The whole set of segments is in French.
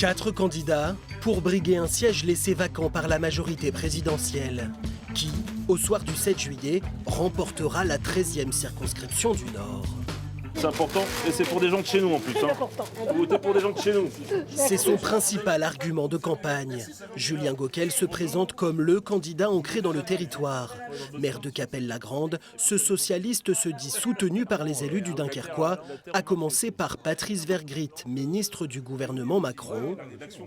4 candidats pour briguer un siège laissé vacant par la majorité présidentielle, qui, au soir du 7 juillet, remportera la 13e circonscription du Nord. C'est important et c'est pour des gens de chez nous en plus. Vous votez pour des gens de chez nous. C'est son principal argument de campagne. Julien Gauquel se présente comme le candidat ancré dans le territoire. Maire de Cappelle-la-Grande, ce socialiste se dit soutenu par les élus du Dunkerquois, à commencer par Patrice Vergrit, ministre du gouvernement Macron.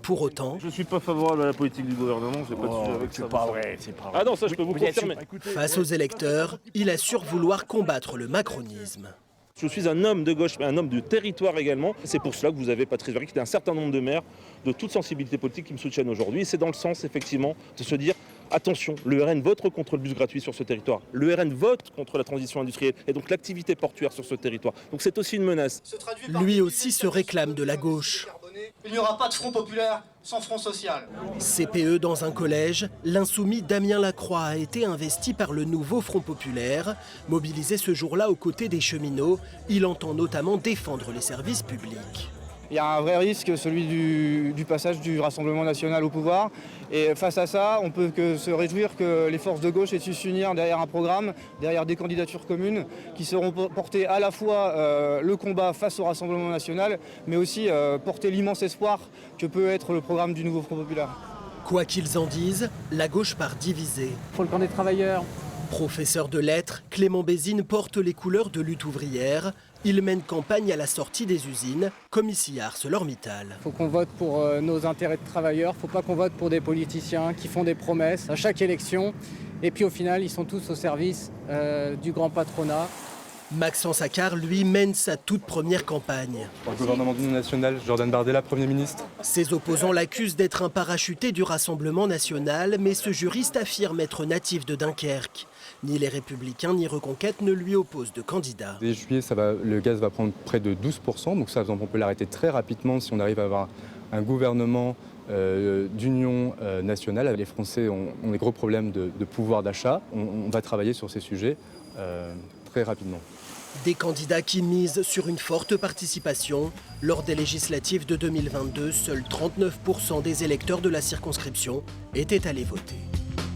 Pour autant, Je ne suis pas favorable à la politique du gouvernement, c'est pas de sujet avec ça. C'est pas vrai, c'est pas vrai. Ah non, ça je peux vous confirmer. face aux électeurs, il assure vouloir combattre le macronisme. Je suis un homme de gauche, mais un homme de territoire également. C'est pour cela que vous avez Patrice Vergrit et un certain nombre de maires de toute sensibilité politique qui me soutiennent aujourd'hui. Et c'est dans le sens, effectivement, de se dire attention, le RN vote contre le bus gratuit sur ce territoire. Le RN vote contre la transition industrielle et donc l'activité portuaire sur ce territoire. Donc c'est aussi une menace. Lui aussi se réclame de la gauche. Il n'y aura pas de front populaire sans front social. CPE dans un collège, l'insoumis Damien Lacroix a été investi par le nouveau Front populaire. Mobilisé ce jour-là aux côtés des cheminots, il entend notamment défendre les services publics. Il y a un vrai risque, celui du passage du Rassemblement national au pouvoir. Et face à ça, on peut que se réjouir que les forces de gauche aient su s'unir derrière un programme, derrière des candidatures communes, qui seront portées à la fois le combat face au Rassemblement national, mais aussi porter l'immense espoir que peut être le programme du nouveau Front populaire. Quoi qu'ils en disent, la gauche part divisée. Pour le camp des travailleurs. Professeur de lettres, Clément Bézine porte les couleurs de lutte ouvrière. Il mène campagne à la sortie des usines, comme ici à ArcelorMittal. Il faut qu'on vote pour nos intérêts de travailleurs. Il ne faut pas qu'on vote pour des politiciens qui font des promesses à chaque élection. Et puis au final, ils sont tous au service du grand patronat. Maxence Accard, lui, mène sa toute première campagne. Pour le gouvernement d'union nationale, Jordan Bardella, Premier ministre. Ses opposants l'accusent d'être un parachuté du Rassemblement national, mais ce juriste affirme être natif de Dunkerque. Ni les Républicains ni Reconquête ne lui opposent de candidat. Dès juillet, le gaz va prendre près de 12%, donc ça on peut l'arrêter très rapidement si on arrive à avoir un gouvernement d'union nationale. Les Français ont des gros problèmes de pouvoir d'achat. On va travailler sur ces sujets très rapidement. Des candidats qui misent sur une forte participation. Lors des législatives de 2022, seuls 39% des électeurs de la circonscription étaient allés voter.